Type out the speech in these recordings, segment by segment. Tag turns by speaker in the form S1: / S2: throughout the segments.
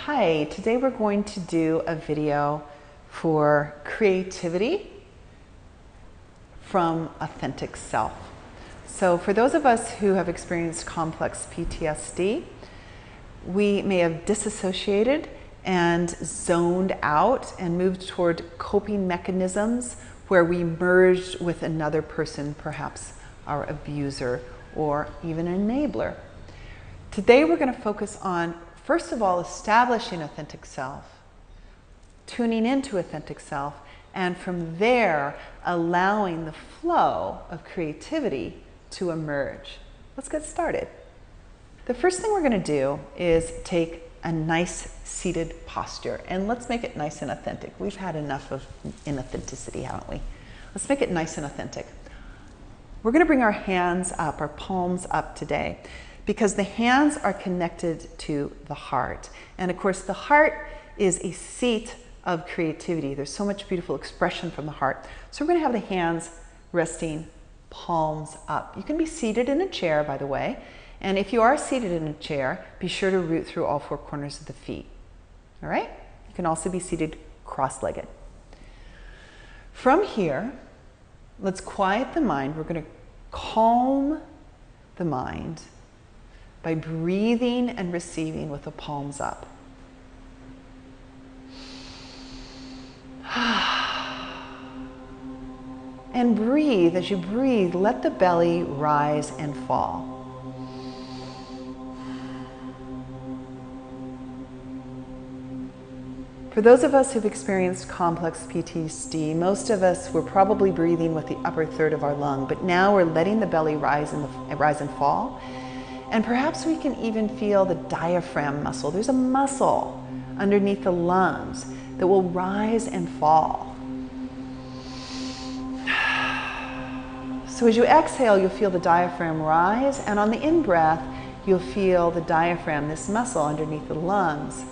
S1: Hi, today we're going to do a video for creativity from authentic self. So for those of us who have experienced complex PTSD, we may have disassociated and zoned out and moved toward coping mechanisms where we merged with another person, perhaps our abuser or even an enabler. Today we're going to focus on, first of all, establishing authentic self, tuning into authentic self, and from there allowing the flow of creativity to emerge. Let's get started. The first thing we're going to do is take a nice seated posture, and let's make it nice and authentic. We've had enough of inauthenticity, haven't we? Let's make it nice and authentic. We're going to bring our hands up, our palms up today, because the hands are connected to the heart. And of course, the heart is a seat of creativity. There's so much beautiful expression from the heart. So we're going to have the hands resting, palms up. You can be seated in a chair, by the way. And if you are seated in a chair, be sure to root through all four corners of the feet. All right? You can also be seated cross-legged. From here, let's quiet the mind. We're going to calm the mind by breathing and receiving with the palms up. And breathe. As you breathe, let the belly rise and fall. For those of us who've experienced complex PTSD, most of us were probably breathing with the upper third of our lung, but now we're letting the belly rise and fall. And perhaps we can even feel the diaphragm muscle. There's a muscle underneath the lungs that will rise and fall. So as you exhale, you'll feel the diaphragm rise, and on the in-breath, you'll feel the diaphragm, this muscle underneath the lungs,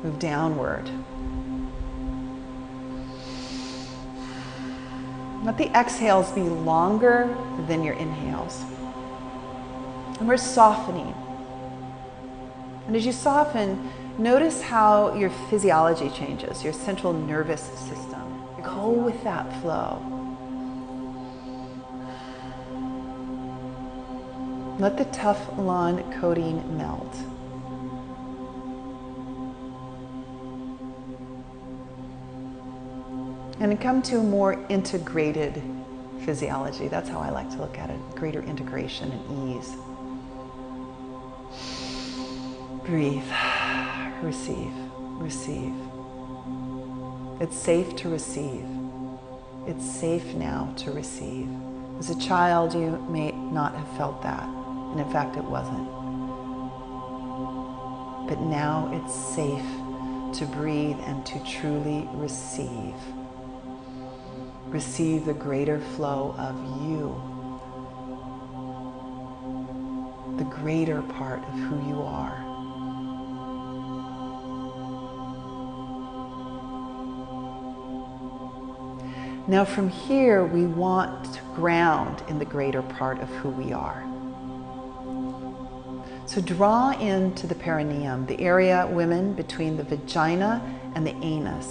S1: move downward. Let the exhales be longer than your inhales. And we're softening. And as you soften, notice how your physiology changes, your central nervous system. Go with that flow. Let the Teflon coating melt. And come to a more integrated physiology. That's how I like to look at it, greater integration and ease. Breathe, receive, receive. It's safe to receive. It's safe now to receive. As a child, you may not have felt that, and in fact, it wasn't. But now it's safe to breathe and to truly receive. Receive the greater flow of you, the greater part of who you are. Now from here, we want to ground in the greater part of who we are. So draw into the perineum, the area, women, between the vagina and the anus.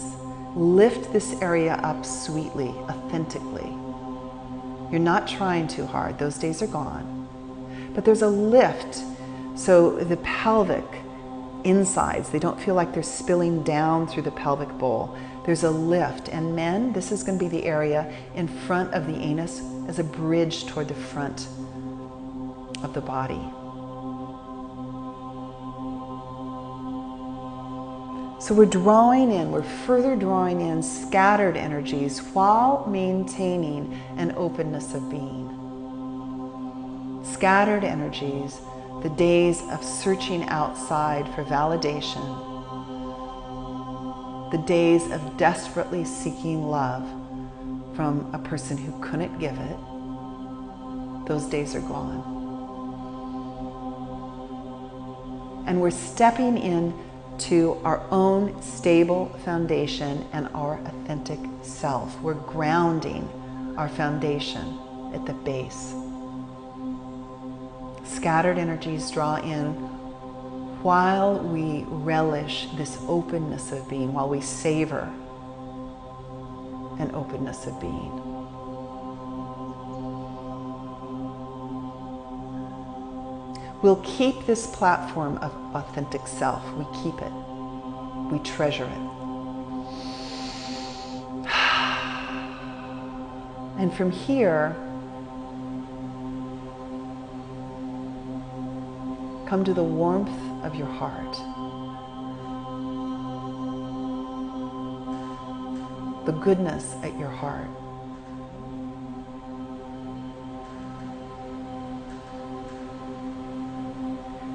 S1: Lift this area up sweetly, authentically. You're not trying too hard. Those days are gone. But there's a lift, so the pelvic insides, they don't feel like they're spilling down through the pelvic bowl. There's a lift. And men, this is going to be the area in front of the anus as a bridge toward the front of the body. So we're drawing in, we're further drawing in scattered energies while maintaining an openness of being. Scattered energies, the days of searching outside for validation, the days of desperately seeking love from a person who couldn't give it, those days are gone. And we're stepping in to our own stable foundation and our authentic self. We're grounding our foundation at the base. Scattered energies draw in while we relish this openness of being, while we savor an openness of being. We'll keep this platform of authentic self. We keep it. We treasure it. And from here, come to the warmth of your heart. The goodness at your heart.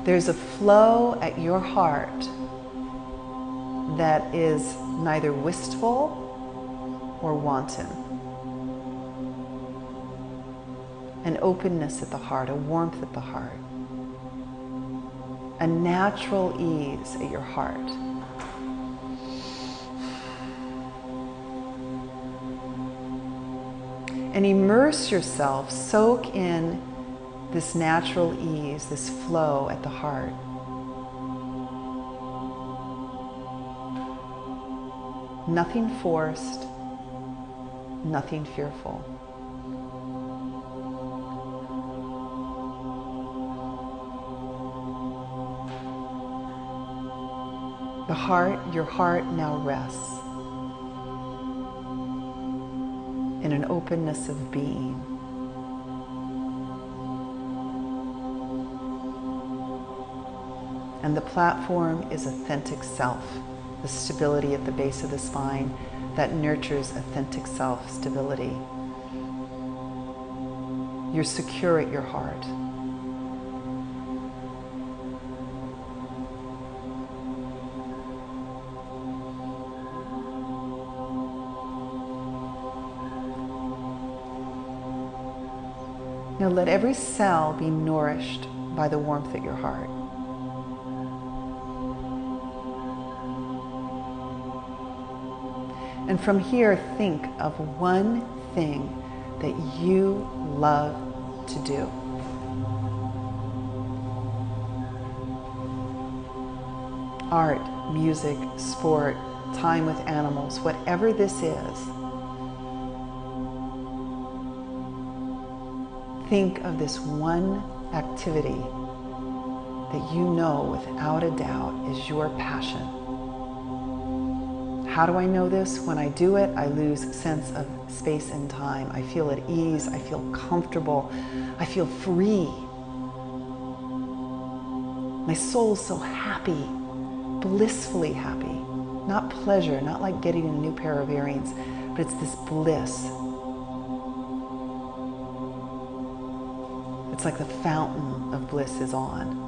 S1: There's a flow at your heart that is neither wistful or wanton. An openness at the heart, a warmth at the heart. A natural ease at your heart. And immerse yourself, soak in this natural ease, this flow at the heart. Nothing forced, nothing fearful. The heart, your heart now rests in an openness of being. And the platform is authentic self, the stability at the base of the spine that nurtures authentic self stability. You're secure at your heart. Now let every cell be nourished by the warmth at your heart. And from here, think of one thing that you love to do. Art, music, sport, time with animals, whatever this is. Think of this one activity that you know without a doubt is your passion. How do I know this? When I do it, I lose sense of space and time. I feel at ease. I feel comfortable. I feel free. My soul's so happy, blissfully happy. Not pleasure, not like getting a new pair of earrings, but it's this bliss. It's like the fountain of bliss is on.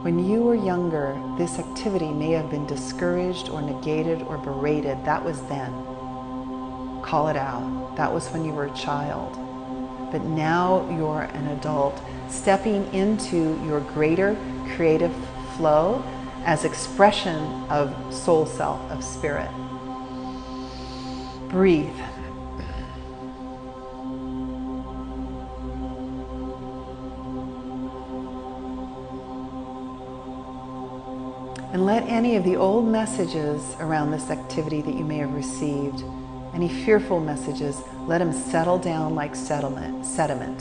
S1: When you were younger, this activity may have been discouraged or negated or berated. That was then. Call it out. That was when you were a child. But now you're an adult, stepping into your greater creative flow as expression of soul self, of spirit. Breathe. And let any of the old messages around this activity that you may have received, any fearful messages, let them settle down like sediment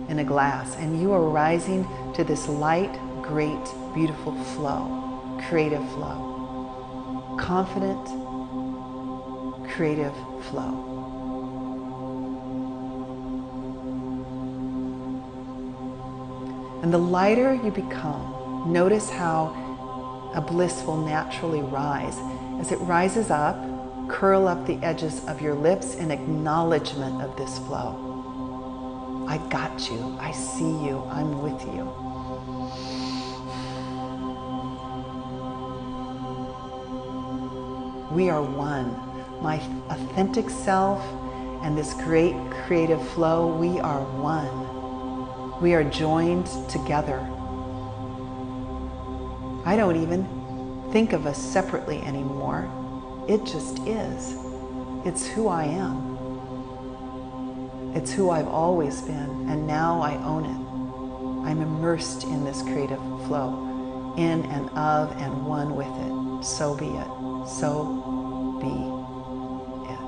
S1: in a glass. And you are rising to this light, great, beautiful flow, creative flow. Confident, creative flow. And the lighter you become, notice how a bliss will naturally rise. As it rises up, curl up the edges of your lips in acknowledgement of this flow. I got you. I see you. I'm with you. We are one. My authentic self and this great creative flow, we are one. We are joined together. I don't even think of us separately anymore. It just is. It's who I am. It's who I've always been, and now I own it. I'm immersed in this creative flow, in and of and one with it. So be it. So be it.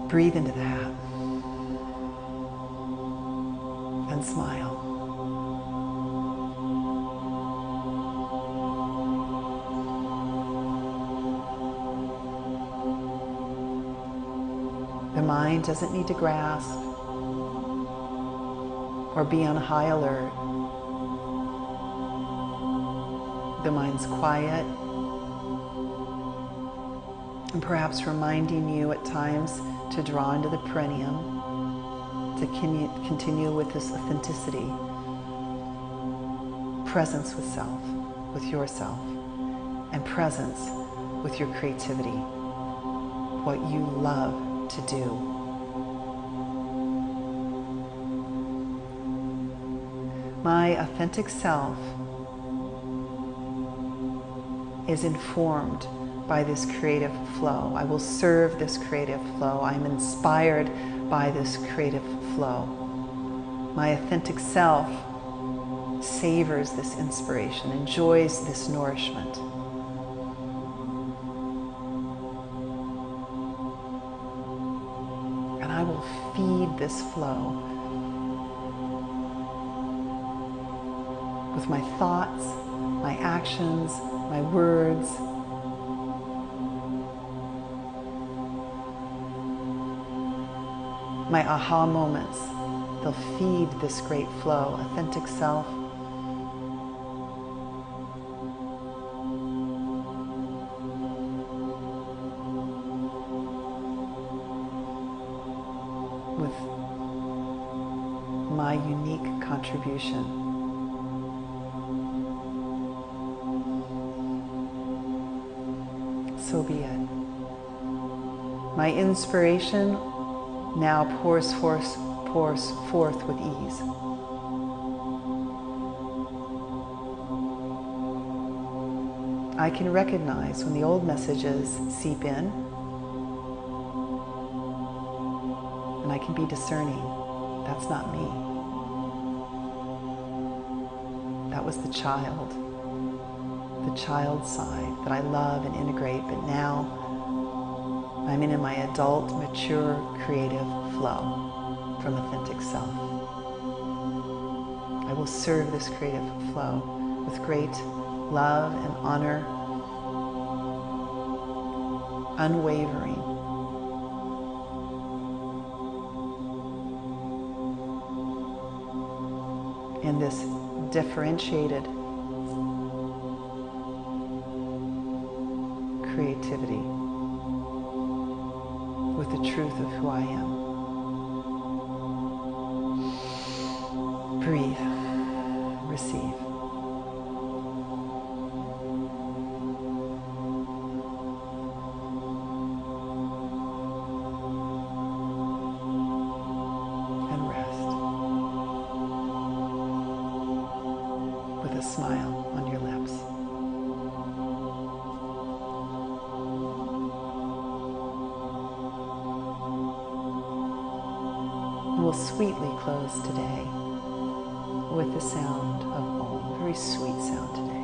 S1: Breathe into that and smile. The mind doesn't need to grasp or be on high alert. The mind's quiet and perhaps reminding you at times to draw into the perineum, to continue with this authenticity, presence with self, with yourself, and presence with your creativity, what you love to do. My authentic self is informed by this creative flow. I will serve this creative flow. I'm inspired by this creative flow. My authentic self savors this inspiration, enjoys this nourishment. And I will feed this flow with my thoughts, my actions, my words, my aha moments. They'll feed this great flow, authentic self. With my unique contribution. So be it. My inspiration now pours forth with ease. I can recognize when the old messages seep in, and I can be discerning. That's not me. That was the child side that I love and integrate, but now I'm in my adult, mature, creative flow from authentic self. I will serve this creative flow with great love and honor, unwavering. In this differentiated creativity with the truth of who I am. Breathe, receive. And rest with a smile on your lips. We'll sweetly close today with the sound of Om, very sweet sound today.